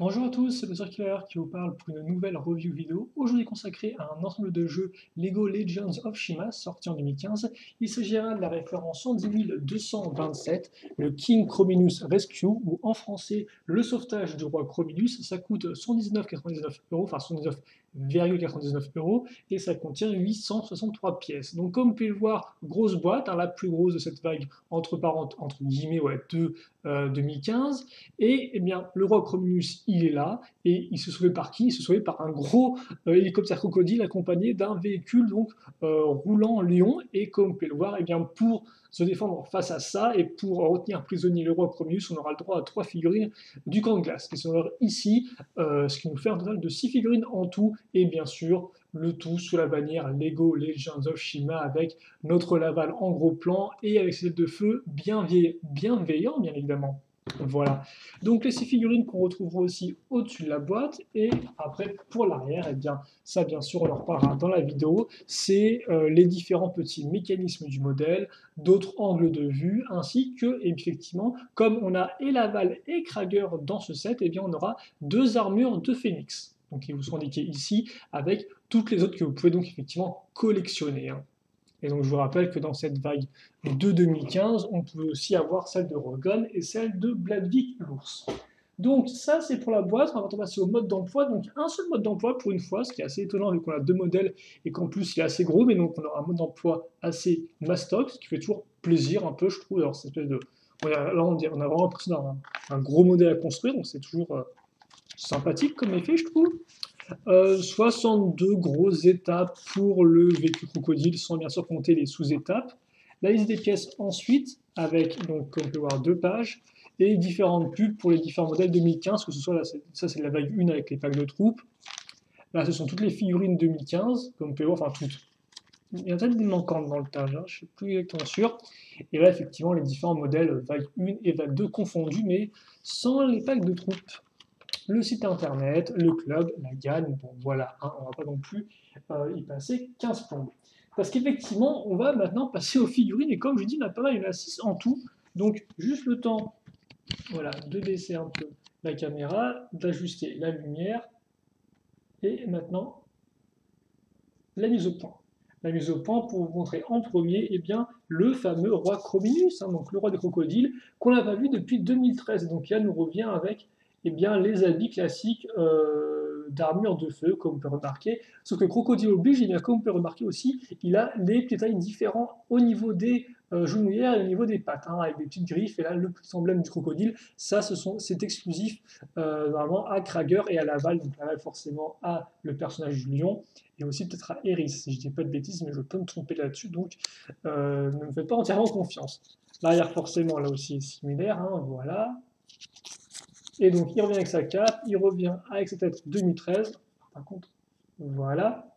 Bonjour à tous, c'est le Circulaire qui vous parle pour une nouvelle review vidéo, aujourd'hui consacrée à un ensemble de jeux Lego Legends of Shima sorti en 2015. Il s'agira de la référence 110 227, le King Chrominus Rescue, ou en français le sauvetage du roi Chrominus. Ça coûte 119,99 €, enfin 119,99 €, et ça contient 863 pièces. Donc comme vous pouvez le voir, grosse boîte, hein, la plus grosse de cette vague entre guillemets, ouais, de 2015. Et eh bien, le roi Chrominus, il est là, et il se sauvait par qui? Il se sauvait par un gros hélicoptère crocodile accompagné d'un véhicule donc roulant en lion. Et comme vous pouvez le voir, eh bien, pour se défendre face à ça et pour retenir prisonnier le roi Chrominus, on aura le droit à 3 figurines du camp de glace qui sont ici, ce qui nous fait un total de 6 figurines en tout, et bien sûr le tout sous la bannière Lego Legends of Shima avec notre Laval en gros plan et avec ses ailes de feu bienveillant bien évidemment. Voilà. Donc les 6 figurines qu'on retrouvera aussi au-dessus de la boîte. Et après, pour l'arrière, eh bien, ça bien sûr, on en reparlera dans la vidéo, c'est les différents petits mécanismes du modèle, d'autres angles de vue, ainsi que, effectivement, comme on a et Laval et Krager dans ce set, eh bien, on aura deux armures de Phoenix. Donc ils vous sont indiqués ici, avec toutes les autres que vous pouvez donc effectivement collectionner, hein. Et donc je vous rappelle que dans cette vague de 2015, on pouvait aussi avoir celle de Rogan et celle de Bladvik l'ours. Donc ça c'est pour la boîte, on va passer au mode d'emploi. Donc un seul mode d'emploi pour une fois, ce qui est assez étonnant vu qu'on a deux modèles et qu'en plus il est assez gros, mais donc on aura un mode d'emploi assez mastoc, ce qui fait toujours plaisir un peu je trouve. Alors cette espèce de... Là on a vraiment l'impression d'avoir un gros modèle à construire, donc c'est toujours sympathique comme effet je trouve. 62 grosses étapes pour le véhicule crocodile, sans bien sûr compter les sous-étapes. La liste des pièces ensuite, avec, donc, comme on peut voir, deux pages, et différentes pubs pour les différents modèles 2015, que ce soit là, ça c'est la vague 1 avec les packs de troupes. Là, ce sont toutes les figurines 2015, comme on peut voir, enfin toutes. Il y a peut-être des manquantes dans le tas, hein, je ne suis plus exactement sûr. Et là, effectivement, les différents modèles vague 1 et vague 2 confondus, mais sans les packs de troupes, le site internet, le club, la gagne. Bon voilà, hein, on va pas non plus y passer 15 plombs. Parce qu'effectivement, on va maintenant passer aux figurines, et comme je dis, il y en a pas mal, il y en a 6 en tout. Donc juste le temps, voilà, de baisser un peu la caméra, d'ajuster la lumière, et maintenant la mise au point. La mise au point pour vous montrer en premier, eh bien, le fameux roi Chrominus, hein, donc le roi des crocodiles, qu'on n'a pas vu depuis 2013. Donc là, nous revient avec, eh bien, les habits classiques d'armure de feu, comme on peut remarquer. Sauf que Crocodile oblige, et bien, comme on peut remarquer aussi, il a les détails différents au niveau des genouillères et au niveau des pattes, hein, avec des petites griffes. Et là, le petit emblème du crocodile, ça, c'est exclusif normalement à Krager et à Laval. Donc Laval, forcément, a le personnage du lion, et aussi peut-être à Eris, si je dis pas de bêtises, mais je peux me tromper là-dessus, donc ne me faites pas entièrement confiance. L'arrière, forcément, là aussi est similaire, hein, voilà. Et donc, il revient avec sa cape, il revient avec sa tête 2013, par contre, voilà,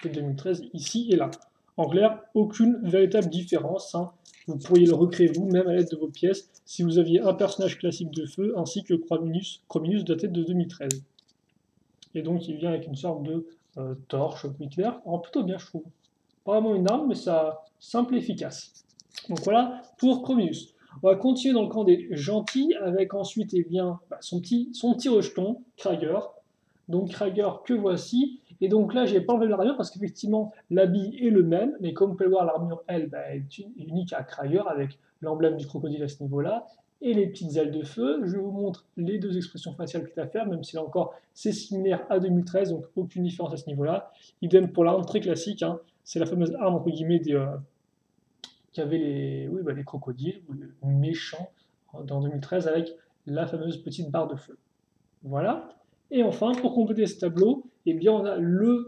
et 2013 ici et là. En clair, aucune véritable différence, hein. Vous pourriez le recréer vous-même à l'aide de vos pièces si vous aviez un personnage classique de feu ainsi que Chrominus daté de 2013. Et donc il vient avec une sorte de torche nucléaire, alors plutôt bien je trouve. Pas vraiment une arme, mais ça simple et efficace. Donc voilà pour Chromius. On va continuer dans le camp des gentils avec ensuite eh bien, son petit rejeton, Krager. Donc Krager que voici. Et donc là, j'ai pas enlevé l'armure parce qu'effectivement, l'habit est le même, mais comme vous pouvez le voir, l'armure, elle, bah, est unique à Krager avec l'emblème du crocodile à ce niveau-là et les petites ailes de feu. Je vous montre les deux expressions faciales qu'il a à faire, même si là encore, c'est similaire à 2013, donc aucune différence à ce niveau-là. Idem pour l'arme très classique, hein, c'est la fameuse arme entre guillemets qui avait oui, bah, les crocodiles, ou le méchant dans 2013 avec la fameuse petite barre de feu. Voilà. Et enfin, pour compléter ce tableau, eh bien, on a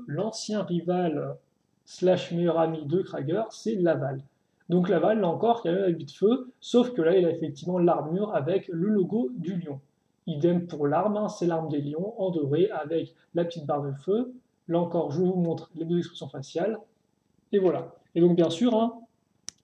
l'ancien rival slash meilleur ami de Krager, c'est Laval. Donc Laval, là encore, qui a la vie de feu, sauf que là, il a effectivement l'armure avec le logo du lion. Idem pour l'arme, hein, c'est l'arme des lions en doré avec la petite barre de feu. Là encore, je vous montre les deux expressions faciales. Et voilà. Et donc, bien sûr, hein,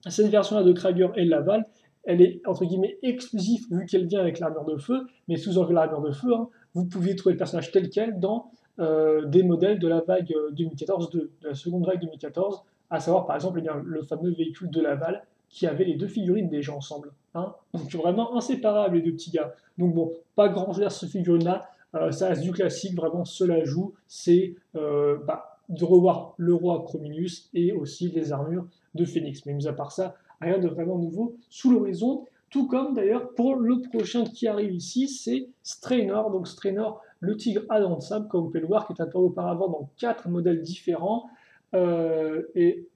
cette version-là de Krager et de Laval, elle est entre guillemets exclusive vu qu'elle vient avec l'armure de feu, mais sous l'armure de feu, hein, vous pouviez trouver le personnage tel quel dans des modèles de la vague 2014, de la seconde vague 2014, à savoir par exemple eh bien, le fameux véhicule de Laval qui avait les deux figurines déjà ensemble, hein. Donc vraiment inséparables les deux petits gars. Donc bon, pas grand chose à ce figurine-là, Ça reste du classique, vraiment seul ajout, c'est de revoir le roi Chrominus et aussi les armures de Phénix. Mais mis à part ça, rien de vraiment nouveau sous l'horizon. Tout comme d'ailleurs pour le prochain qui arrive ici, c'est Strainor. Donc Strainor, le tigre à dents de sable, comme vous pouvez le voir, qui est apparu auparavant dans 4 modèles différents. Et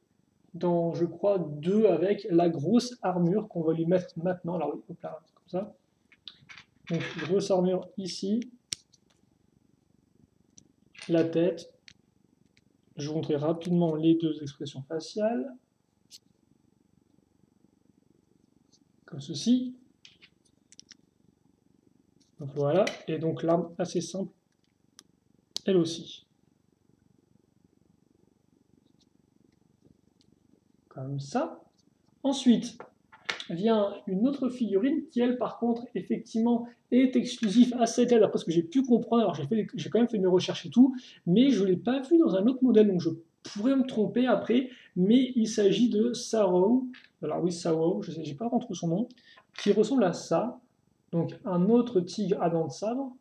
dans, je crois, 2 avec la grosse armure qu'on va lui mettre maintenant. Alors, hop là, comme ça. Donc, grosse armure ici. La tête. Je vous montrerai rapidement les 2 expressions faciales. Comme ceci. Donc, voilà. Et donc, l'arme assez simple, elle aussi. Comme ça. Ensuite, vient une autre figurine qui, elle, par contre, effectivement, est exclusive à cette aile, d'après ce que j'ai pu comprendre. Alors, j'ai quand même fait mes recherches et tout, mais je ne l'ai pas vu dans un autre modèle, donc je pourrais me tromper après, mais il s'agit de Sarrow. Alors oui, Sarrow, je sais, j'ai pas retrouvé son nom, qui ressemble à ça. Donc, un autre tigre à dents de sabre.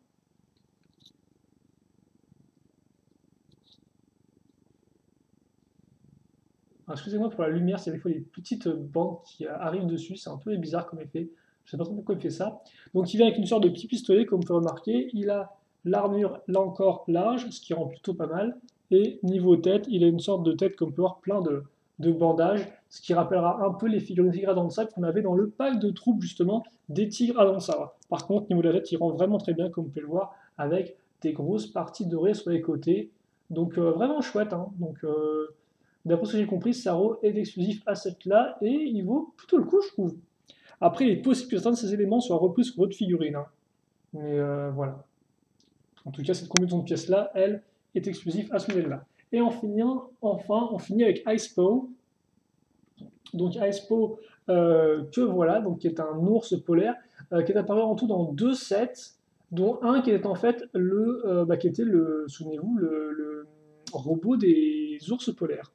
Excusez-moi pour la lumière, c'est des fois les petites bandes qui arrivent dessus, c'est un peu bizarre comme effet. Je ne sais pas trop pourquoi il fait ça. Donc il vient avec une sorte de petit pistolet, comme vous pouvez remarquer. Il a l'armure, là encore, large, ce qui rend plutôt pas mal. Et niveau tête, il a une sorte de tête, comme vous pouvez voir, plein de bandages, ce qui rappellera un peu les figurines tigres à dents de sabre qu'on avait dans le pack de troupes, justement, des tigres à dents de sabre. Par contre, niveau de la tête, il rend vraiment très bien, comme vous pouvez le voir, avec des grosses parties dorées sur les côtés. Donc vraiment chouette, hein. Donc, d'après ce que j'ai compris, Saro est exclusif à cette là et il vaut plutôt le coup, je trouve. Après, il est possible que certains de ces éléments soient repris sur votre figurine, hein. Mais voilà. En tout cas, cette combinaison de pièces-là, elle, est exclusive à ce modèle-là. Et enfin, on finit avec Icepaw. Donc Icepaw, que voilà, donc qui est un ours polaire, qui est apparu en tout dans 2 sets, dont un qui était en fait qui était le, souvenez-vous, le robot des ours polaires.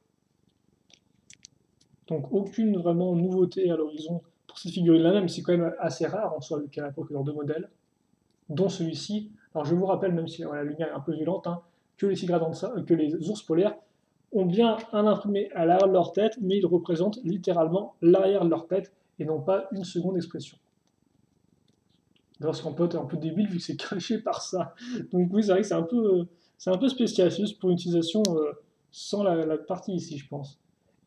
Donc aucune vraiment nouveauté à l'horizon pour cette figurine-là, même si c'est quand même assez rare en soi, vu qu'elle n'a pas que dans 2 modèles, dont celui-ci. Alors je vous rappelle, même si la lumière est un peu violente, hein, que que les ours polaires ont bien un imprimé à l'arrière de leur tête, mais ils représentent littéralement l'arrière de leur tête et non pas une seconde expression. D'ailleurs, ce qu'on peut être un peu débile vu que c'est caché par ça. Donc oui, c'est vrai que c'est un peu spécial, c'est juste pour une utilisation sans la partie ici, je pense.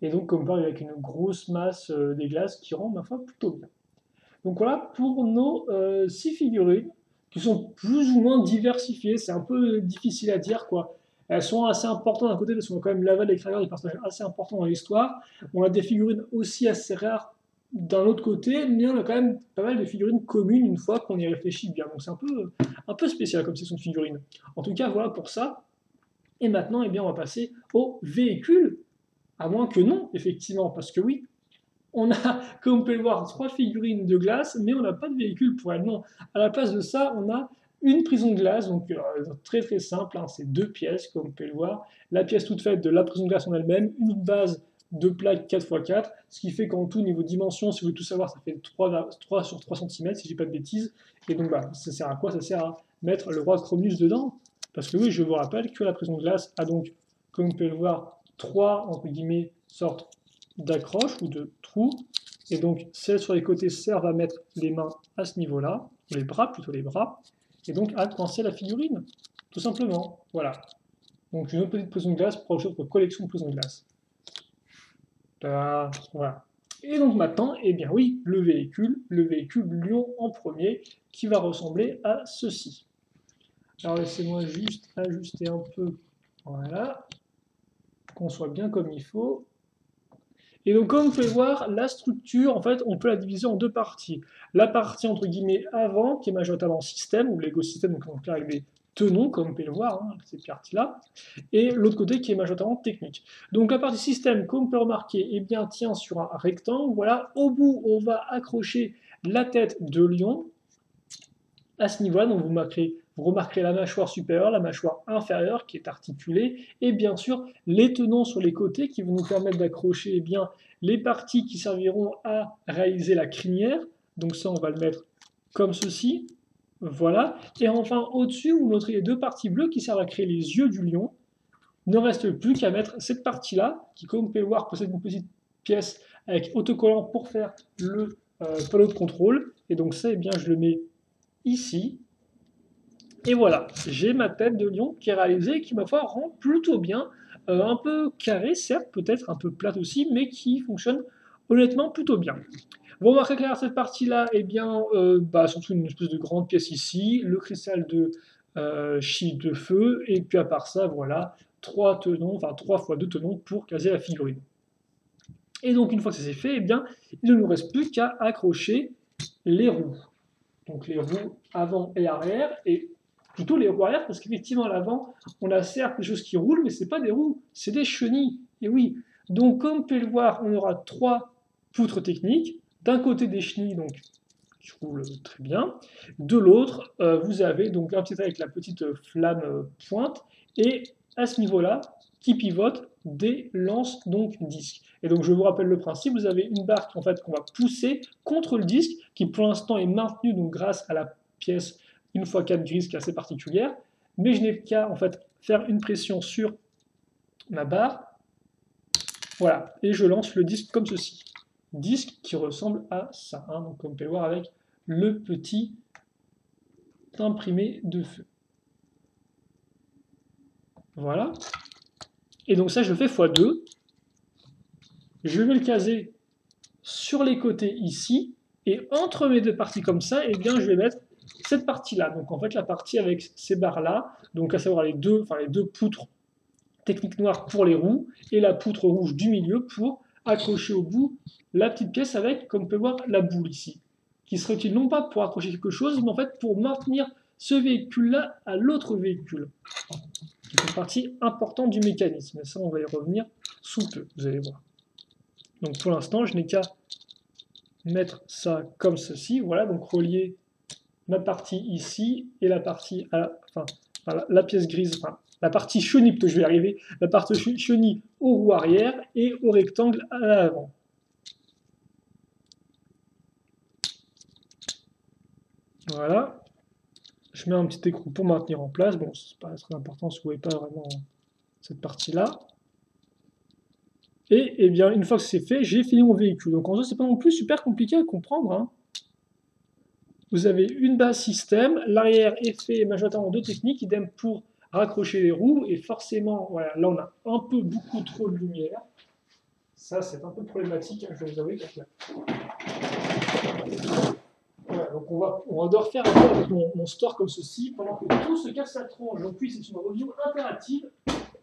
Et donc, comme par avec une grosse masse des glaces qui rend, ma foi, plutôt bien. Donc voilà pour nos 6 figurines qui sont plus ou moins diversifiées. C'est un peu difficile à dire, quoi. Elles sont assez importantes d'un côté, elles sont quand même Laval et Krager, des personnages assez importants dans l'histoire. On a des figurines aussi assez rares d'un autre côté, mais on a quand même pas mal de figurines communes une fois qu'on y réfléchit bien. Donc c'est un peu spécial comme section de figurines. En tout cas, voilà pour ça. Et maintenant, eh bien, on va passer au véhicule. À moins que non, effectivement, parce que oui, on a, comme vous pouvez le voir, 3 figurines de glace, mais on n'a pas de véhicule pour elles. Non, à la place de ça, on a une prison de glace, donc très très simple, hein, c'est 2 pièces, comme vous pouvez le voir. La pièce toute faite de la prison de glace en elle-même, une base de plaques 4x4, ce qui fait qu'en tout, niveau dimension, si vous voulez tout savoir, ça fait 3 sur 3 cm, si je dis pas de bêtises. Et donc, ça sert à quoi? Ça sert à mettre le roi Chrominus dedans. Parce que oui, je vous rappelle que la prison de glace a donc, comme vous pouvez le voir, 3, entre guillemets, sortes d'accroche ou de trous. Et donc, celles sur les côtés servent à mettre les mains à ce niveau-là, ou les bras, plutôt les bras, et donc à coincer la figurine, tout simplement. Voilà. Donc, une autre petite prison de glace pour ajouter votre collection de prisons de glace. Voilà. Et donc maintenant, eh bien oui, le véhicule Lion en premier, qui va ressembler à ceci. Alors laissez-moi juste ajuster un peu, voilà, qu'on soit bien comme il faut. Et donc, comme vous pouvez voir, la structure, en fait, on peut la diviser en 2 parties. La partie, entre guillemets, avant, qui est majoritairement système, ou Lego système, donc on peut faire avec des tenons, comme vous pouvez le voir, hein, ces parties-là, et l'autre côté qui est majoritairement technique. Donc la partie système, comme vous pouvez remarquer, eh bien, tient sur un rectangle. Voilà, au bout, on va accrocher la tête de lion à ce niveau-là. Donc vous remarquerez la mâchoire supérieure, la mâchoire inférieure qui est articulée, et bien sûr les tenons sur les côtés qui vont nous permettre d'accrocher eh bien les parties qui serviront à réaliser la crinière. Donc ça, on va le mettre comme ceci. Voilà. Et enfin, au-dessus, vous noterez les deux parties bleues qui servent à créer les yeux du lion. Il ne reste plus qu'à mettre cette partie-là, qui, comme vous pouvez le voir, possède une petite pièce avec autocollant pour faire le panneau de contrôle. Et donc ça, eh bien, je le mets ici. Et voilà, j'ai ma tête de lion qui est réalisée et qui, ma foi, rend plutôt bien. Un peu carré, certes, peut-être un peu plate aussi, mais qui fonctionne honnêtement plutôt bien. Vous remarquez que derrière cette partie-là, eh bien, surtout une espèce de grande pièce ici, le cristal de chie de feu, et puis à part ça, voilà, trois tenons, enfin 3 fois 2 tenons pour caser la figurine. Et donc, une fois que ça c'est fait, eh bien, il ne nous reste plus qu'à accrocher les roues. Donc les roues avant et arrière, et plutôt les roues arrière, parce qu'effectivement, à l'avant, on a certes des choses qui roulent, mais ce n'est pas des roues, c'est des chenilles. Et oui, donc comme vous pouvez le voir, on aura 3 poutres techniques. D'un côté des chenilles, donc qui roulent très bien. De l'autre, vous avez donc un petit trait avec la petite flamme pointe, et à ce niveau-là, qui pivote des lances donc disques. Et donc je vous rappelle le principe, vous avez une barre en fait qu'on va pousser contre le disque, qui pour l'instant est maintenue donc grâce à la pièce une fois 4 grise qui est assez particulière, mais je n'ai qu'à en fait faire une pression sur ma barre, voilà, et je lance le disque comme ceci. Disque qui ressemble à ça, hein, donc comme vous pouvez le voir avec le petit imprimé de feu. Voilà. Et donc ça, je le fais x2. Je vais le caser sur les côtés ici. Et entre mes deux parties comme ça, eh bien, je vais mettre cette partie-là. Donc en fait, la partie avec ces barres-là, donc à savoir les deux poutres techniques noires pour les roues et la poutre rouge du milieu pour accrocher au bout la petite pièce avec, comme on peut voir, la boule ici, qui serait utile non pas pour accrocher quelque chose, mais en fait pour maintenir ce véhicule-là à l'autre véhicule. C'est une partie importante du mécanisme, et ça on va y revenir sous peu, vous allez voir. Donc pour l'instant, je n'ai qu'à mettre ça comme ceci, voilà, donc relier ma partie ici et la partie, la pièce grise, enfin, la partie chenille, plutôt je vais y arriver, la partie chenille aux roues arrière et au rectangle à l'avant. Voilà. Je mets un petit écrou pour maintenir en place. Bon, c'est pas très important si vous ne voyez pas vraiment cette partie-là. Et eh bien, une fois que c'est fait, j'ai fini mon véhicule. Donc en jeu, c'est pas non plus super compliqué à comprendre, hein. Vous avez une base système, l'arrière est fait majoritairement de techniques, idem pour raccrocher les roues, et forcément, voilà, là on a un peu beaucoup trop de lumière. Ça, c'est un peu problématique, hein, je vais vous avouer. Voilà, donc on va devoir faire un peu avec mon store comme ceci, pendant que tout se casse la tronche. Donc oui, c'est une review interactive.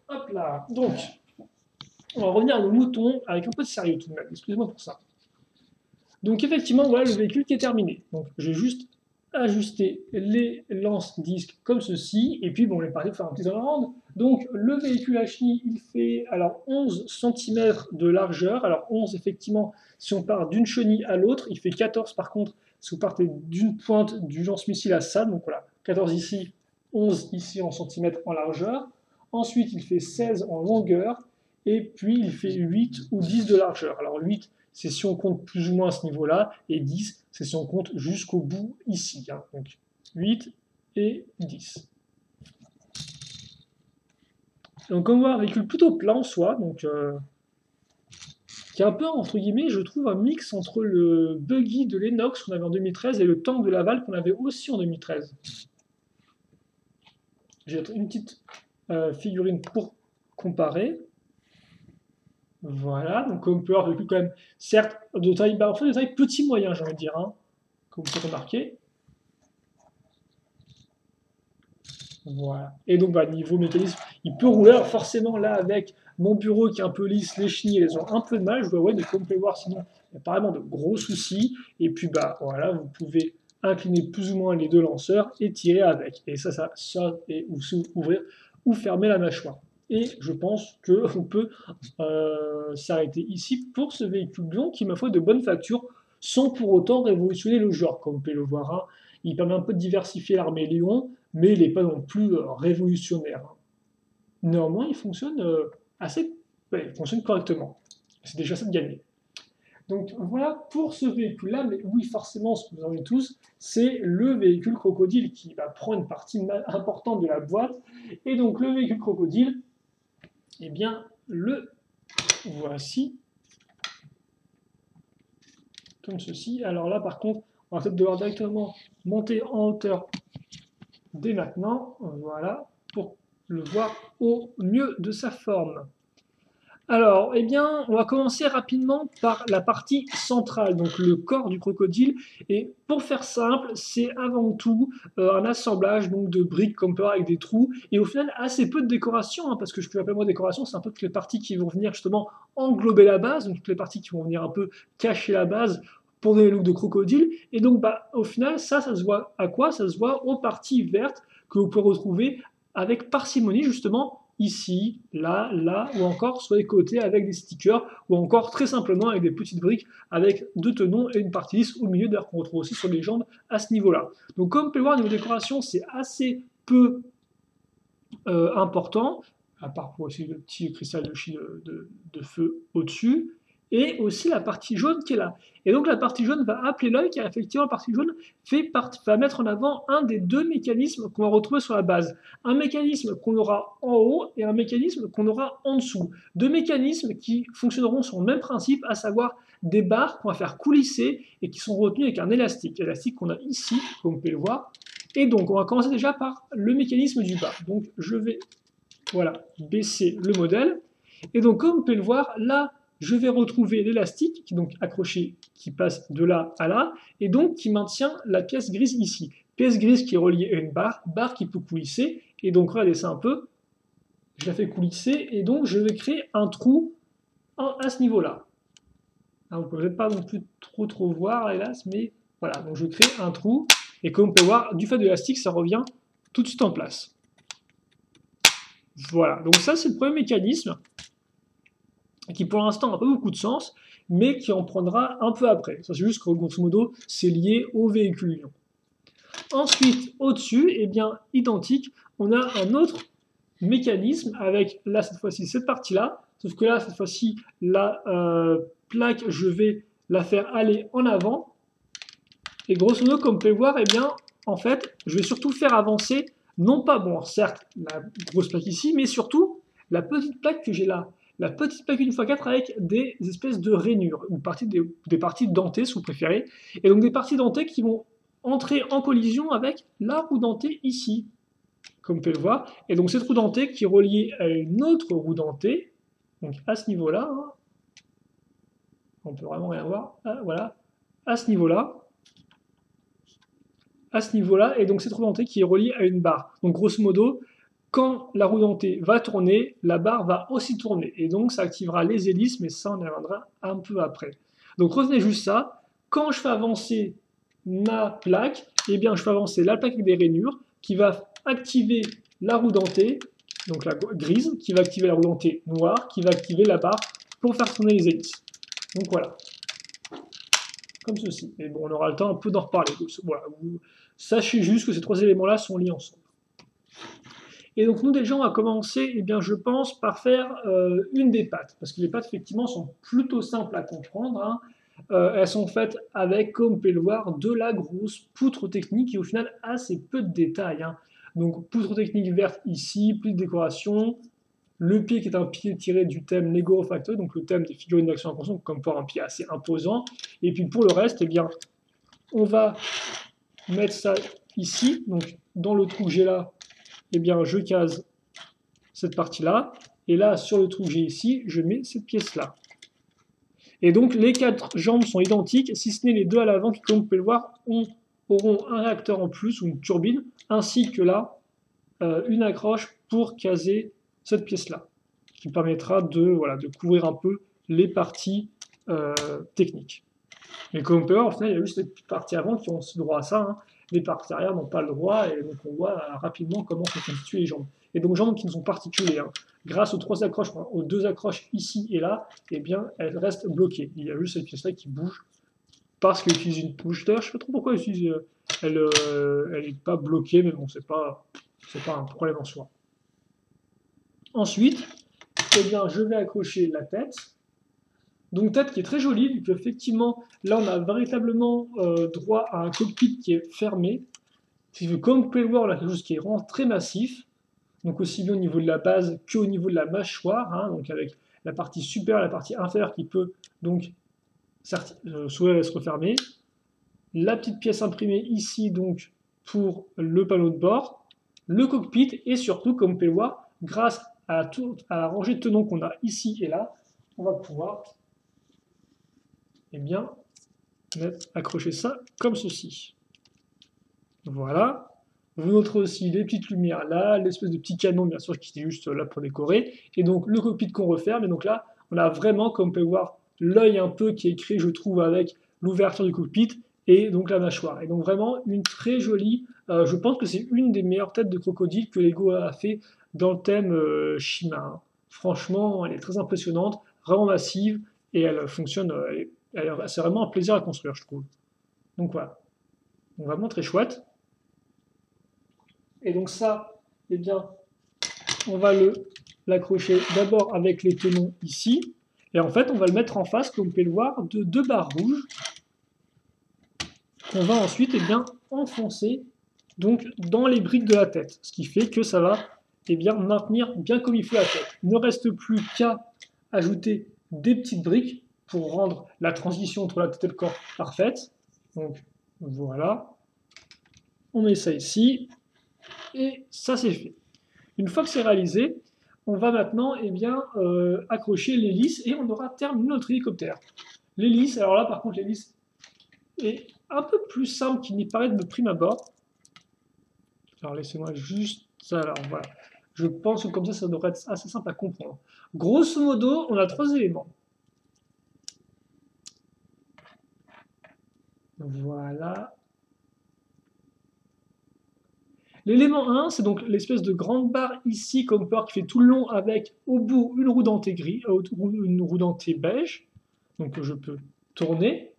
Hop là. Donc, on va revenir à nos moutons avec un peu de sérieux tout de même. Excusez-moi pour ça. Donc effectivement, voilà le véhicule qui est terminé. Donc j'ai juste ajusté les lance-disques comme ceci, et puis bon, on est parti de faire un petit turnaround. Donc le véhicule à chenille, il fait alors 11 cm de largeur. Alors 11 effectivement, si on part d'une chenille à l'autre, il fait 14 par contre, si vous partez d'une pointe du lance-missile à ça, donc voilà, 14 ici, 11 ici en centimètres en largeur. Ensuite, il fait 16 en longueur, et puis il fait 8 ou 10 de largeur. Alors 8, c'est si on compte plus ou moins à ce niveau-là, et 10, c'est si on compte jusqu'au bout ici, hein. Donc 8 et 10. Donc on voit un véhicule plutôt plat en soi, donc qui est un peu, entre guillemets, je trouve, un mix entre le buggy de l'Enox qu'on avait en 2013 et le tank de Laval qu'on avait aussi en 2013. J'ai une petite figurine pour comparer. Voilà, donc comme on peut voir, quand même, certes, de taille, de taille petit moyen, j'ai envie de dire, hein, comme vous pouvez remarquer. Voilà. Et donc, niveau mécanisme, il peut rouler. Alors forcément, là, avec mon bureau qui est un peu lisse, les chenilles, elles ont un peu de mal, je vois, ouais, mais comme vous pouvez voir, sinon, il y a pas vraiment de gros soucis. Et puis, voilà, vous pouvez incliner plus ou moins les deux lanceurs et tirer avec. Et ça et ouvrir ou fermer la mâchoire. Et je pense qu'on peut s'arrêter ici pour ce véhicule blanc qui, ma foi, est de bonne facture, sans pour autant révolutionner le genre, comme vous pouvez le voir, hein. Il permet un peu de diversifier l'armée Léon, mais il n'est pas non plus révolutionnaire. Néanmoins, il fonctionne il fonctionne correctement. C'est déjà ça de gagner. Donc voilà pour ce véhicule-là, mais oui, forcément, ce que vous en avez tous, c'est le véhicule crocodile qui va prendre une partie importante de la boîte. Et donc le véhicule crocodile, eh bien, le voici, comme ceci. Alors là, par contre, on va peut-être devoir directement monter en hauteur dès maintenant, voilà, pour le voir au mieux de sa forme. Alors, eh bien, on va commencer rapidement par la partie centrale, donc le corps du crocodile. Et pour faire simple, c'est avant tout un assemblage donc, de briques comme peut avec des trous. Et au final, assez peu de décoration, hein, parce que ce que j'appelle moi décoration, c'est un peu toutes les parties qui vont venir justement englober la base, donc toutes les parties qui vont venir un peu cacher la base pour donner le look de crocodile. Et donc, bah, au final, ça se voit à quoi? Ça se voit aux parties vertes que vous pouvez retrouver avec parcimonie, justement, ici, là, là, ou encore sur les côtés avec des stickers, ou encore très simplement avec des petites briques avec deux tenons et une partie lisse au milieu, d'ailleurs qu'on retrouve aussi sur les jambes à ce niveau-là. Donc comme vous pouvez voir, au niveau décoration, c'est assez peu important, à part pour aussi le petit cristal de feu au-dessus, et aussi la partie jaune qui est là. Et donc la partie jaune va appeler l'œil, car effectivement la partie jaune va mettre en avant un des deux mécanismes qu'on va retrouver sur la base. Un mécanisme qu'on aura en haut et un mécanisme qu'on aura en dessous. Deux mécanismes qui fonctionneront sur le même principe, à savoir des barres qu'on va faire coulisser et qui sont retenues avec un élastique. Élastique qu'on a ici, comme vous pouvez le voir. Et donc on va commencer déjà par le mécanisme du bas. Donc je vais voilà, baisser le modèle. Et donc, comme vous pouvez le voir, là, je vais retrouver l'élastique qui est donc accroché, qui passe de là à là, et donc qui maintient la pièce grise ici. Pièce grise qui est reliée à une barre, barre qui peut coulisser, et donc regardez ça un peu, je la fais coulisser, et donc je vais créer un trou à ce niveau-là. Vous ne pouvez peut-être pas non plus trop voir, hélas, mais voilà, donc je crée un trou, et comme on peut voir, du fait de l'élastique, ça revient tout de suite en place. Voilà, donc ça c'est le premier mécanisme qui pour l'instant n'a pas beaucoup de sens, mais qui en prendra un peu après. Ça c'est juste que grosso modo c'est lié au véhicule Lion. Ensuite, au-dessus, eh bien identique, on a un autre mécanisme avec là cette fois-ci cette partie-là, sauf que là cette fois-ci la plaque je vais la faire aller en avant, et grosso modo comme vous pouvez voir, eh bien en fait je vais surtout faire avancer non pas, bon, certes, la grosse plaque ici, mais surtout la petite plaque que j'ai là. La petite plaque 1x4 avec des espèces de rainures, des parties dentées, si vous préférez. Et donc des parties dentées qui vont entrer en collision avec la roue dentée ici, comme vous pouvez le voir. Et donc cette roue dentée qui est reliée à une autre roue dentée, donc à ce niveau-là, hein, on peut vraiment rien voir, voilà, à ce niveau-là, et donc cette roue dentée qui est reliée à une barre. Donc grosso modo, quand la roue dentée va tourner, la barre va aussi tourner. Et donc ça activera les hélices, mais ça on y reviendra un peu après. Donc retenez juste ça, quand je fais avancer ma plaque, eh bien je fais avancer la plaque avec des rainures, qui va activer la roue dentée, donc la grise, qui va activer la roue dentée noire, qui va activer la barre pour faire tourner les hélices. Donc voilà. Comme ceci. Et bon, on aura le temps un peu d'en reparler. Voilà, vous sachez juste que ces trois éléments-là sont liés ensemble. Et donc nous déjà on va commencer, eh bien, je pense, par faire une des pattes, parce que les pattes effectivement sont plutôt simples à comprendre. Hein. Elles sont faites avec, comme vous pouvez le voir, de la grosse poutre technique et au final assez peu de détails. Hein. Donc poutre technique verte ici, plus de décoration, le pied qui est un pied tiré du thème Lego Factory, donc le thème des figurines d'action inconsciente, comme pour un pied assez imposant. Et puis pour le reste, eh bien, on va mettre ça ici, donc dans le trou que j'ai là, eh bien, je case cette partie-là, et là, sur le trou que j'ai ici, je mets cette pièce-là. Et donc, les quatre jambes sont identiques, si ce n'est les deux à l'avant qui, comme vous pouvez le voir, auront un réacteur en plus, ou une turbine, ainsi que là, une accroche pour caser cette pièce-là, qui permettra de couvrir un peu les parties techniques. Mais comme on peut voir, au final, il y a juste les parties avant qui ont ce droit à ça. Hein. Les parties arrière n'ont pas le droit, et donc on voit rapidement comment se constituent les jambes. Et donc jambes qui ne sont pas articulées. Hein. Grâce aux trois accroches, aux deux accroches ici et là, eh bien, elles restent bloquées. Il y a juste cette pièce-là qui bouge parce qu'elle utilise une touche. D'ailleurs, je ne sais pas trop pourquoi elle n'est pas bloquée, mais bon, c'est pas un problème en soi. Ensuite, eh bien, je vais accrocher la tête. Donc tête qui est très jolie, vu qu'effectivement, là on a véritablement droit à un cockpit qui est fermé. Comme vous pouvez le voir, on a quelque chose qui est vraiment très massif, donc aussi bien au niveau de la base qu'au niveau de la mâchoire, hein, donc avec la partie supérieure et la partie inférieure qui peut donc s'ouvrir et se refermer. La petite pièce imprimée ici donc pour le panneau de bord, le cockpit et surtout, comme vous pouvez le voir, grâce à la rangée de tenons qu'on a ici et là, on va pouvoir bien, accrocher ça comme ceci. Voilà. Vous noterez aussi les petites lumières là, l'espèce de petit canon bien sûr qui est juste là pour décorer, et donc le cockpit qu'on referme, et donc là on a vraiment, comme vous pouvez voir, l'œil un peu qui est créé je trouve avec l'ouverture du cockpit, et donc la mâchoire. Et donc vraiment une très jolie, je pense que c'est une des meilleures têtes de crocodile que Lego a fait dans le thème Shima. Franchement, elle est très impressionnante, vraiment massive, et elle fonctionne, c'est vraiment un plaisir à construire je trouve. Donc voilà, donc vraiment très chouette. Et donc ça, eh bien, on va l'accrocher d'abord avec les tenons ici. Et en fait, on va le mettre en face, comme vous pouvez le voir, de deux barres rouges qu'on va ensuite bien, enfoncer donc, dans les briques de la tête. Ce qui fait que ça va bien, maintenir bien comme il faut la tête. Il ne reste plus qu'à ajouter des petites briques pour rendre la transition entre la tête et le corps parfaite. Donc voilà. On met ça ici. Et ça, c'est fait. Une fois que c'est réalisé, on va maintenant accrocher l'hélice et on aura terminé notre hélicoptère. L'hélice, alors là par contre l'hélice est un peu plus simple qu'il n'y paraît de prime abord. Alors laissez-moi juste ça, alors voilà. Je pense que comme ça devrait être assez simple à comprendre. Grosso modo, on a trois éléments. Voilà. L'élément 1, c'est donc l'espèce de grande barre ici, comme peur, qui fait tout le long avec au bout une roue dentée gris, une roue dentée beige, donc que je peux tourner.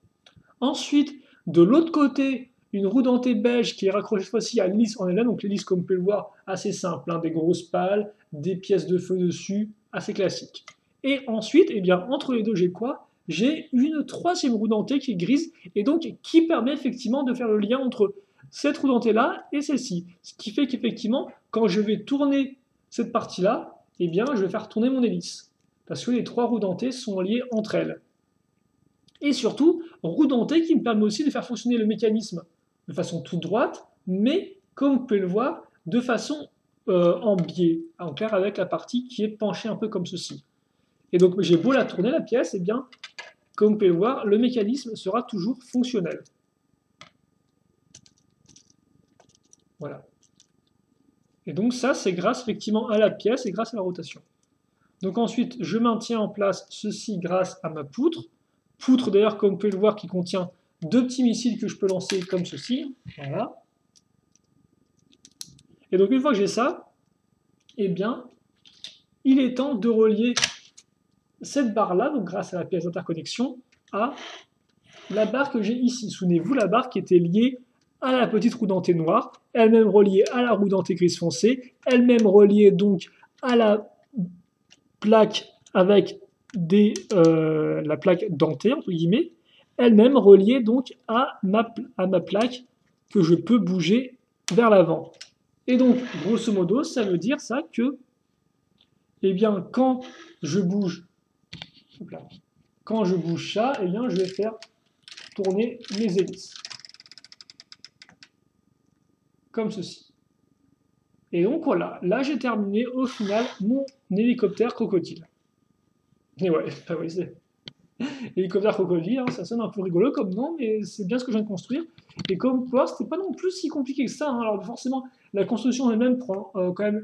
Ensuite, de l'autre côté, une roue dentée beige qui est raccrochée cette fois-ci à l'hélice en elle-même. Donc l'hélice, comme vous pouvez le voir, assez simple, hein, des grosses pales, des pièces de feu dessus, assez classique. Et ensuite, entre les deux, j'ai quoi? J'ai une troisième roue dentée qui est grise et donc qui permet effectivement de faire le lien entre cette roue dentée-là et celle-ci. Ce qui fait qu'effectivement, quand je vais tourner cette partie-là, je vais faire tourner mon hélice. Parce que les trois roues dentées sont liées entre elles. Et surtout, roue dentée qui me permet aussi de faire fonctionner le mécanisme de façon toute droite, mais comme vous pouvez le voir, de façon en biais, en clair avec la partie qui est penchée un peu comme ceci. Et donc j'ai beau la tourner la pièce, comme vous pouvez le voir, le mécanisme sera toujours fonctionnel. Voilà. Et donc ça, c'est grâce effectivement à la pièce et grâce à la rotation. Donc ensuite, je maintiens en place ceci grâce à ma poutre. Poutre d'ailleurs, comme vous pouvez le voir, qui contient deux petits missiles que je peux lancer comme ceci. Voilà. Et donc une fois que j'ai ça, il est temps de relier cette barre-là, donc grâce à la pièce d'interconnexion, à la barre que j'ai ici. Souvenez-vous, la barre qui était liée à la petite roue dentée noire, elle-même reliée à la roue dentée grise foncée, elle-même reliée donc à la plaque avec la plaque dentée, entre guillemets, elle-même reliée donc à ma plaque que je peux bouger vers l'avant. Et donc, grosso modo, ça veut dire ça que, quand je bouge ça, je vais faire tourner mes hélices. Comme ceci. Et donc voilà, là j'ai terminé au final mon hélicoptère crocodile. Et ouais, c'est hélicoptère crocodile, hein, ça sonne un peu rigolo comme nom, mais c'est bien ce que je viens de construire. Et comme quoi, c'était pas non plus si compliqué que ça. Hein. Alors forcément, la construction elle-même prend quand même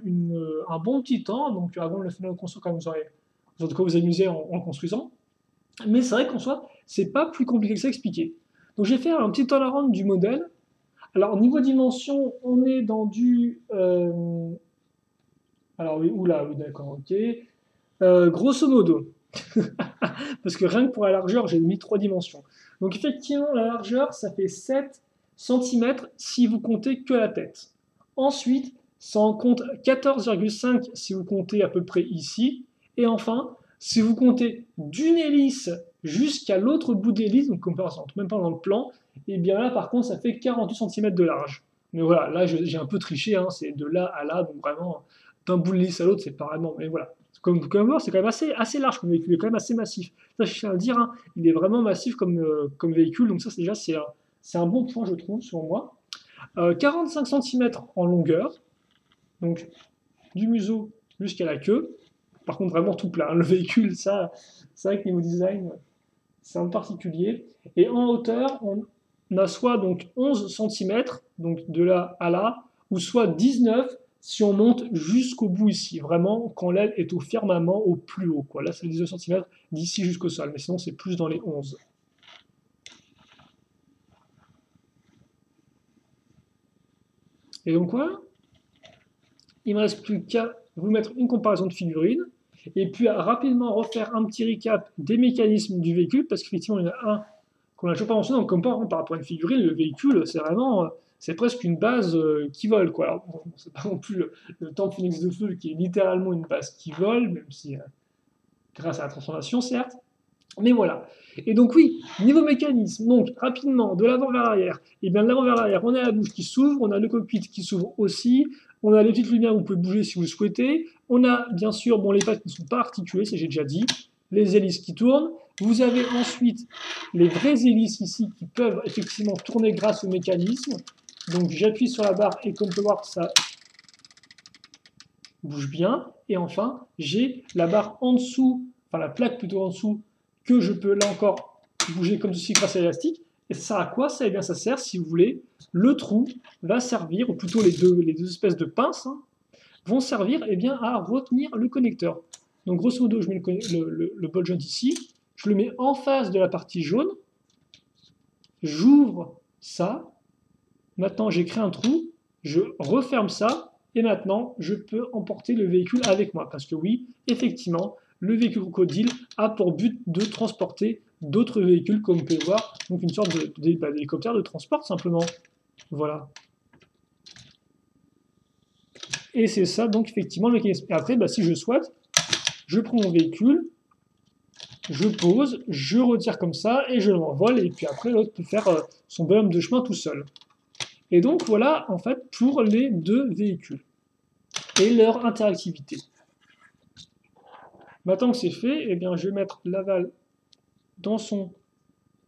un bon petit temps, donc avant de le finir de construire, quand vous vous amusez en le construisant. Mais c'est vrai qu'en soi, c'est pas plus compliqué que ça à expliquer. Donc j'ai fait un petit turnaround du modèle. Alors niveau dimension, on est dans du... alors oui, oula, oui d'accord, ok. Grosso modo, parce que rien que pour la largeur, j'ai mis 3 dimensions. Donc effectivement, la largeur, ça fait 7 cm si vous comptez que la tête. Ensuite, ça en compte 14,5 si vous comptez à peu près ici. Et enfin, si vous comptez d'une hélice jusqu'à l'autre bout des listes, donc comme par exemple, même pas dans le plan, et bien là par contre ça fait 48 cm de large. Mais voilà, là j'ai un peu triché, hein, c'est de là à là, donc vraiment d'un bout de liste à l'autre, c'est pas vraiment, mais voilà. Comme voir, c'est quand même assez large comme véhicule, il est quand même assez massif. Ça, je tiens à le dire, hein, il est vraiment massif comme véhicule, donc ça c'est déjà c'est un bon point je trouve, selon moi. 45 cm en longueur, donc du museau jusqu'à la queue. Par contre, vraiment tout plat. Hein. Le véhicule, ça, c'est vrai que niveau design, c'est un particulier. Et en hauteur, on a soit donc 11 cm, donc de là à là, ou soit 19 si on monte jusqu'au bout ici. Vraiment, quand l'aile est au firmament, au plus haut. Quoi. Là, c'est 19 cm d'ici jusqu'au sol, mais sinon, c'est plus dans les 11. Et donc voilà, il ne me reste plus qu'à vous mettre une comparaison de figurines et puis à rapidement refaire un petit recap des mécanismes du véhicule parce qu'effectivement il y en a un qu'on n'a toujours pas mentionné, donc comme par rapport à une figurine, le véhicule c'est vraiment, c'est presque une base qui vole quoi. Alors, bon, c'est pas non plus le Temple Phoenix de Feu qui est littéralement une base qui vole, même si grâce à la transformation certes, mais voilà. Et donc oui, niveau mécanisme, donc rapidement, de l'avant vers l'arrière, et bien de l'avant vers l'arrière, on a la bouche qui s'ouvre, on a le cockpit qui s'ouvre aussi, on a les petites lumières où vous pouvez bouger si vous le souhaitez, on a bien sûr, bon les pattes qui ne sont pas articulées, ça j'ai déjà dit, les hélices qui tournent, vous avez ensuite les vraies hélices ici qui peuvent effectivement tourner grâce au mécanisme, donc j'appuie sur la barre et comme on peut voir ça bouge bien, et enfin j'ai la barre en dessous, enfin la plaque plutôt en dessous, que je peux là encore bouger comme ceci grâce à l'élastique. Et ça sert à quoi ça? Eh bien, ça sert, si vous voulez, le trou va servir, ou plutôt les deux espèces de pinces, hein, vont servir eh bien, à retenir le connecteur. Donc, grosso modo, je mets le ball joint ici, je le mets en face de la partie jaune, j'ouvre ça, maintenant j'ai créé un trou, je referme ça, et maintenant je peux emporter le véhicule avec moi. Parce que oui, effectivement, le véhicule crocodile a pour but de transporter d'autres véhicules, comme vous pouvez voir, donc une sorte d'hélicoptère de transport simplement. Voilà. Et c'est ça, donc effectivement, le mécanisme. Et après, si je souhaite, je prends mon véhicule, je pose, je retire comme ça, et je l'envole, et puis après, l'autre peut faire son bonhomme de chemin tout seul. Et donc voilà, en fait, pour les deux véhicules et leur interactivité. Maintenant que c'est fait, eh bien, je vais mettre l'aval dans son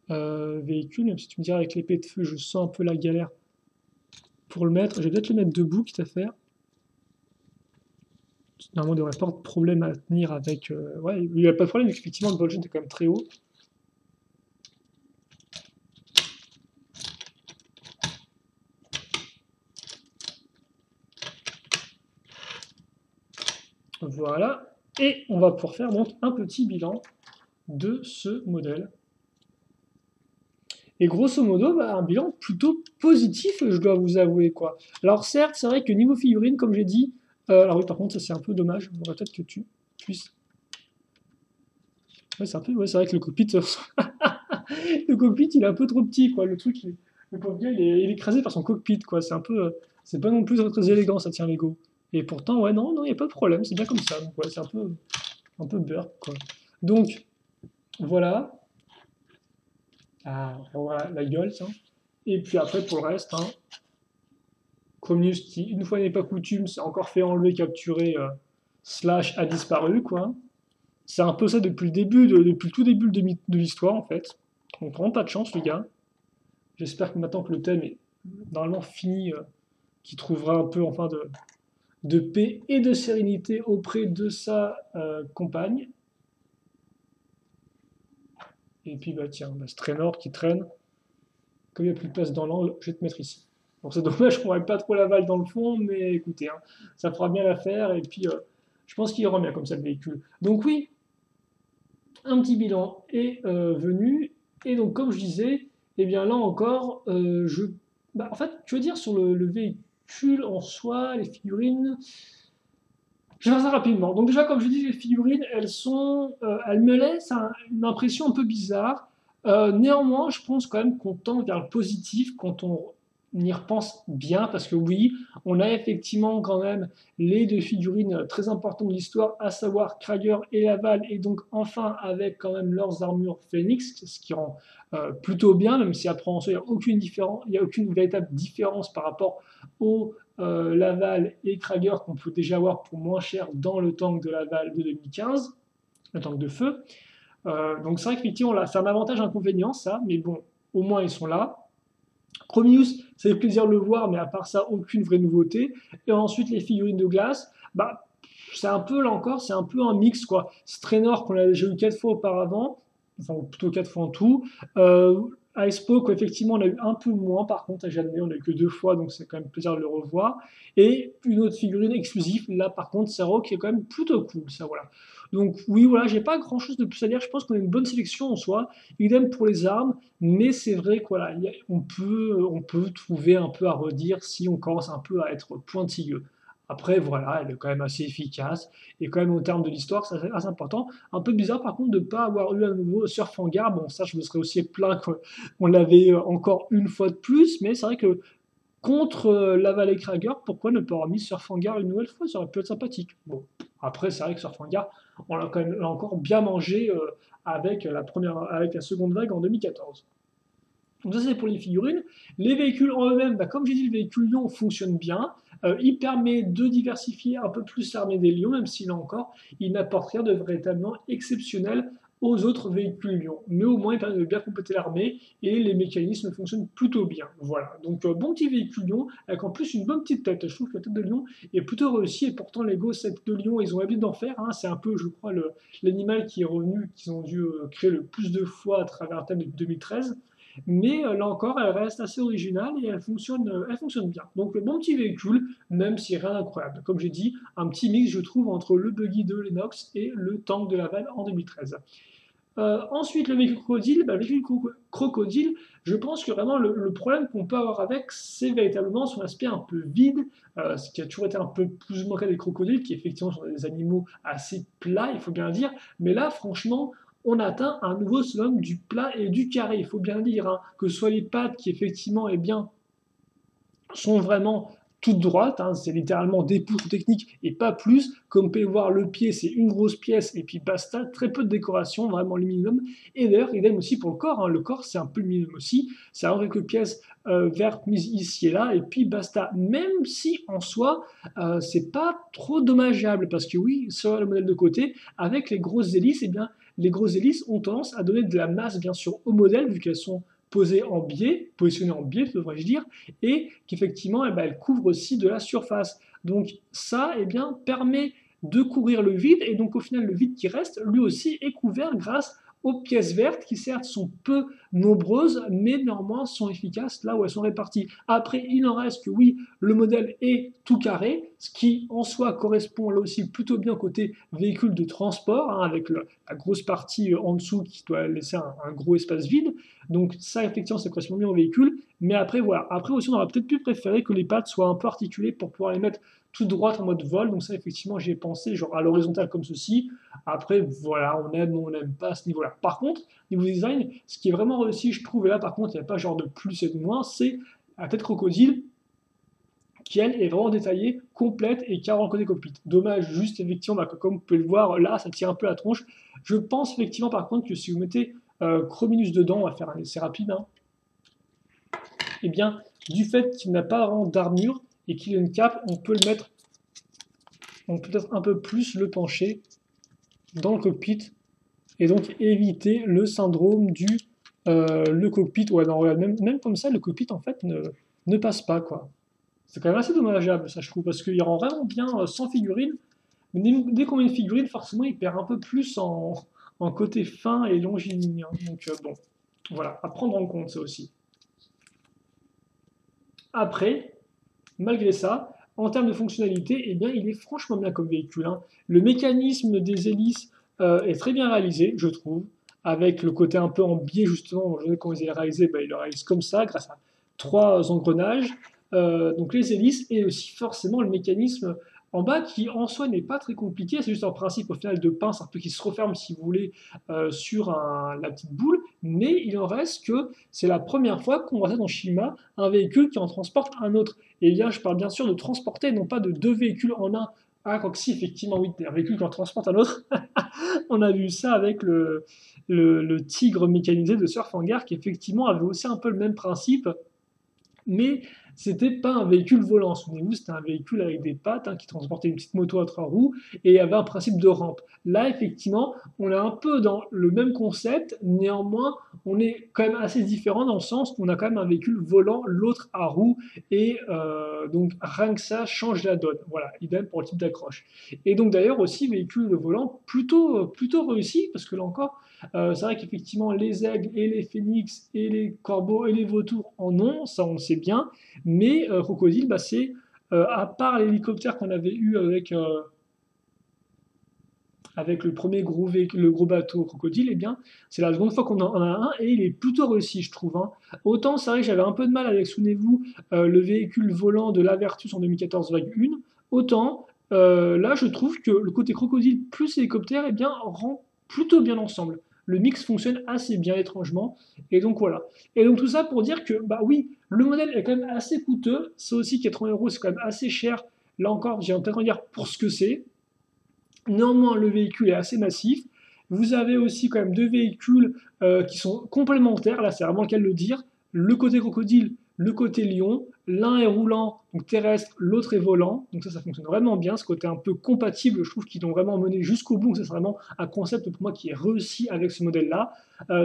véhicule, même si tu me diras avec l'épée de feu, je sens un peu la galère pour le mettre. Je vais peut-être le mettre debout, quitte à faire. Normalement, il n'y aurait pas de problème à tenir avec... ouais, il n'y a pas de problème, effectivement, le ball est quand même très haut. Voilà. Et on va pouvoir faire donc un petit bilan de ce modèle. Et grosso modo, un bilan plutôt positif, je dois vous avouer, quoi. Alors certes, c'est vrai que niveau figurine, comme j'ai dit, alors oui, par contre, ça c'est un peu dommage, on peut-être que tu puisses... Ouais, c'est un peu... ouais, c'est vrai que le cockpit... le cockpit, il est un peu trop petit, quoi. Le truc, le pauvre gars, il est écrasé par son cockpit, quoi. C'est un peu... c'est pas non plus très élégant, ça tient Lego. Et pourtant, ouais, non, il n'y a pas de problème, c'est bien comme ça. Donc, ouais, c'est un peu beurre, quoi. Donc, voilà. Ah, voilà, la gueule, ça. Et puis après, pour le reste, hein, Comnius qui, une fois n'est pas coutume, s'est encore fait enlever, capturer, slash a disparu, quoi. C'est un peu ça depuis le début, depuis le tout début de l'histoire, en fait. Donc vraiment pas de chance, les gars. J'espère que maintenant que le thème est normalement fini, qu'il trouvera un peu, enfin, de paix et de sérénité auprès de sa compagne. Et puis, tiens, ce traîneur qui traîne. Comme il n'y a plus de place dans l'angle, je vais te mettre ici. Bon, c'est dommage qu'on n'aurait pas trop la balle dans le fond, mais écoutez, hein, ça fera bien l'affaire. Et puis, je pense qu'il ira bien comme ça le véhicule. Donc oui, un petit bilan est venu. Et donc, comme je disais, eh bien là encore, en fait, je veux dire, sur le véhicule en soi, les figurines, je vais faire ça rapidement. Donc déjà, comme je dis, les figurines, elles me laissent une impression un peu bizarre. Néanmoins, je pense quand même qu'on tend vers le positif quand on y repense bien parce que oui, on a effectivement quand même les deux figurines très importantes de l'histoire, à savoir Krager et Laval, et donc enfin avec quand même leurs armures Phoenix, ce qui rend plutôt bien, même si après en soi, il n'y a aucune véritable différence par rapport au Laval et Krager qu'on peut déjà avoir pour moins cher dans le tank de Laval de 2015, le tank de feu. Donc c'est vrai qu'effectivement, là, c'est un avantage inconvénient, ça, mais bon, au moins ils sont là. Chromius, ça fait plaisir de le voir, mais à part ça, aucune vraie nouveauté. Et ensuite, les figurines de glace, bah, c'est un peu, là encore, c'est un peu un mix, quoi. Strainor, qu'on a déjà eu 4 fois auparavant, enfin, plutôt 4 fois en tout. Icepoke, effectivement, on a eu un peu moins, par contre, à Jeanne, on a eu que 2 fois, donc c'est quand même plaisir de le revoir. Et une autre figurine exclusive, là, par contre, Zero, qui est quand même plutôt cool, ça, voilà. Donc, oui, voilà, j'ai pas grand chose de plus à dire. Je pense qu'on a une bonne sélection en soi. Idem pour les armes. Mais c'est vrai qu'on on peut trouver un peu à redire si on commence un peu à être pointilleux. Après, voilà, elle est quand même assez efficace. Et quand même, au terme de l'histoire, c'est assez important. Un peu bizarre, par contre, de ne pas avoir eu à nouveau Surf Hangar. Bon, ça, je me serais aussi plaint qu'on l'avait encore une fois de plus. Mais c'est vrai que contre Laval et Krager, pourquoi ne pas avoir mis Surf Hangar une nouvelle fois? Ça aurait pu être sympathique. Bon, après, c'est vrai que Surf Hangar, on l'a quand même encore bien mangé avec la seconde vague en 2014. Donc ça c'est pour les figurines. Les véhicules en eux-mêmes, bah, comme j'ai dit, le véhicule Lion fonctionne bien. Il permet de diversifier un peu plus l'armée des Lions, même s'il là encore, il n'apporte rien de véritablement exceptionnel aux autres véhicules Lion. Mais au moins, il permet de bien compléter l'armée et les mécanismes fonctionnent plutôt bien. Voilà, donc bon petit véhicule Lion, avec en plus une bonne petite tête. Je trouve que la tête de Lion est plutôt réussie et pourtant Lego, cette de Lion, ils ont l'habitude d'en faire. Hein. C'est un peu, je crois, l'animal qui est revenu, qu'ils ont dû créer le plus de fois à travers un thème de 2013. Mais là encore, elle reste assez originale et elle fonctionne bien. Donc bon petit véhicule, même si rien d'incroyable. Comme j'ai dit, un petit mix, je trouve, entre le buggy de Lennox et le tank de Laval en 2013. Ensuite, le véhicule crocodile, bah, le véhicule crocodile, je pense que vraiment le problème qu'on peut avoir avec, c'est véritablement son aspect un peu vide, ce qui a toujours été un peu plus ou moins le cas des crocodiles, qui effectivement sont des animaux assez plats, il faut bien le dire, mais là, franchement, on atteint un nouveau summum du plat et du carré, il faut bien le dire, hein, que ce soit les pattes qui effectivement, eh bien, sont vraiment toutes droites, hein, c'est littéralement des poutres techniques et pas plus. Comme vous pouvez voir, le pied, c'est une grosse pièce et puis basta, très peu de décoration, vraiment le minimum. Et d'ailleurs, idem aussi pour le corps, hein, le corps c'est un peu le minimum aussi, c'est avoir quelques pièces vertes mises ici et là et puis basta. Même si en soi, c'est pas trop dommageable parce que oui, sur le modèle de côté, avec les grosses hélices, eh bien, les grosses hélices ont tendance à donner de la masse bien sûr au modèle vu qu'elles sont positionnées en biais, devrais-je dire, et qu'effectivement, eh ben, elle couvre aussi de la surface. Donc ça, eh bien, permet de couvrir le vide, et donc au final, le vide qui reste, lui aussi, est couvert grâce aux pièces vertes qui certes sont peu nombreuses, mais néanmoins sont efficaces là où elles sont réparties. Après, il en reste que oui, le modèle est tout carré, ce qui en soi correspond là aussi plutôt bien côté véhicule de transport, hein, avec la grosse partie en dessous qui doit laisser un gros espace vide. Donc ça, effectivement, ça correspond bien au véhicule. Mais après, voilà. Après aussi, on aurait peut-être pu préférer que les pattes soient un peu articulées pour pouvoir les mettre tout droites en mode vol. Donc ça, effectivement, j'y ai pensé, genre à l'horizontale comme ceci. Après, voilà, on aime ou on n'aime pas à ce niveau-là. Par contre, niveau design, ce qui est vraiment réussi, je trouve, et là par contre, il n'y a pas genre de plus et de moins, c'est la tête crocodile qui elle est vraiment détaillée, complète et qui a un côté cockpit. Dommage, juste effectivement, bah, comme vous pouvez le voir, là, ça tire un peu la tronche. Je pense effectivement par contre que si vous mettez Chrominus dedans, on va faire un essai rapide, hein, eh bien, du fait qu'il n'a pas vraiment d'armure et qu'il a une cape, on peut le mettre, on peut peut-être un peu plus le pencher dans le cockpit et donc éviter le syndrome du le cockpit. Ouais, non, même comme ça, le cockpit en fait ne passe pas, quoi. C'est quand même assez dommageable, ça je trouve, parce qu'il rend vraiment bien sans figurine. Mais dès qu'on met une figurine, forcément, il perd un peu plus en côté fin et longiligne. Donc bon, voilà, à prendre en compte ça aussi. Après, malgré ça, en termes de fonctionnalité, eh bien, il est franchement bien comme véhicule, hein. Le mécanisme des hélices est très bien réalisé, je trouve, avec le côté un peu en biais, justement. Quand ils ont réalisé, bah, ils le réalisent comme ça, grâce à 3 engrenages. Donc les hélices et aussi forcément le mécanisme en bas qui en soi n'est pas très compliqué, c'est juste un principe au final de pince un peu qui se referme si vous voulez sur la petite boule, mais il en reste que c'est la première fois qu'on voit ça dans Shima, un véhicule qui en transporte un autre. Et bien je parle bien sûr de transporter, non pas de deux véhicules en un. Ah, quoi que si, effectivement, oui, un véhicule qui en transporte un autre. On a vu ça avec le tigre mécanisé de Surf Hangar qui effectivement avait aussi un peu le même principe, mais c'était pas un véhicule volant. Souvenez-vous, c'était un véhicule avec des pattes qui transportait une petite moto à trois roues et il y avait un principe de rampe. Là, effectivement, on est un peu dans le même concept, néanmoins, on est quand même assez différent dans le sens qu'on a quand même un véhicule volant, l'autre à roues, et donc rien que ça change la donne. Voilà, idem pour le type d'accroche. Et donc d'ailleurs aussi, véhicule volant plutôt réussi, parce que là encore, c'est vrai qu'effectivement, les aigles et les phénix et les corbeaux et les vautours en ont, ça on le sait bien, mais Crocodile, bah, c'est, à part l'hélicoptère qu'on avait eu avec le premier gros véhicule, le gros bateau Crocodile, eh bien, c'est la seconde fois qu'on en a un et il est plutôt réussi, je trouve, hein. Autant, c'est vrai que j'avais un peu de mal avec, souvenez-vous, le véhicule volant de l'Avertus en 2014-1, autant là, je trouve que le côté Crocodile plus hélicoptère, eh bien, rend plutôt bien ensemble. Le mix fonctionne assez bien étrangement, et donc voilà. Et donc tout ça pour dire que, bah oui, le modèle est quand même assez coûteux, ça aussi 80 euros, c'est quand même assez cher. Là encore, j'ai peut-être envie de dire pour ce que c'est. Néanmoins, le véhicule est assez massif. Vous avez aussi quand même deux véhicules qui sont complémentaires, là c'est vraiment le cas de le dire. Le côté crocodile, le côté lion. L'un est roulant, donc terrestre, l'autre est volant. Donc ça fonctionne vraiment bien. Ce côté un peu compatible, je trouve qu'ils l'ont vraiment mené jusqu'au bout. C'est vraiment un concept pour moi qui est réussi avec ce modèle-là.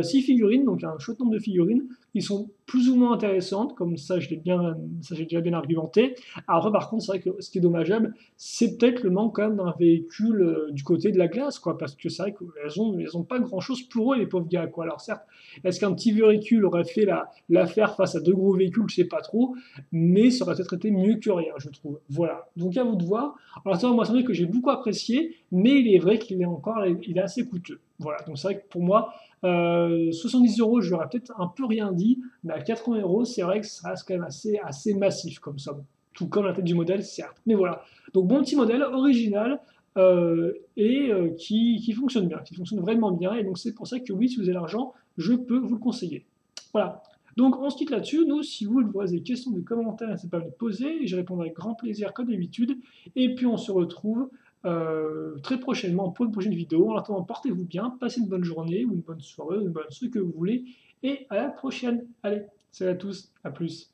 6 figurines, donc un chouette nombre de figurines, qui sont plus ou moins intéressantes, comme ça j'ai déjà bien argumenté. Alors après, par contre, c'est vrai que ce qui est dommageable, c'est peut-être le manque quand même d'un véhicule du côté de la glace, quoi, parce que c'est vrai qu'elles ont pas grand-chose pour eux, les pauvres gars, quoi. Alors certes, est-ce qu'un petit véhicule aurait fait l'affaire face à deux gros véhicules, je sais pas trop, mais ça aurait peut-être été mieux que rien, je trouve. Voilà, donc à vous de voir. Alors ça, moi, c'est vrai que j'ai beaucoup apprécié, mais il est vrai il est assez coûteux. Voilà, donc c'est vrai que pour moi, 70 euros, je n'aurais peut-être un peu rien dit, mais à 80 euros, c'est vrai que ça reste quand même assez massif comme somme. Tout comme la tête du modèle, certes. Mais voilà, donc bon petit modèle, original, qui fonctionne bien, qui fonctionne vraiment bien. Et donc c'est pour ça que oui, si vous avez l'argent, je peux vous le conseiller. Voilà. Donc on se quitte là-dessus. Nous, si vous avez des questions, des commentaires, n'hésitez pas à me les poser. Et je répondrai avec grand plaisir comme d'habitude. Et puis on se retrouve très prochainement pour une prochaine vidéo. En attendant, portez-vous bien, passez une bonne journée ou une bonne soirée, ou une bonne ce que vous voulez. Et à la prochaine. Allez, salut à tous, à plus.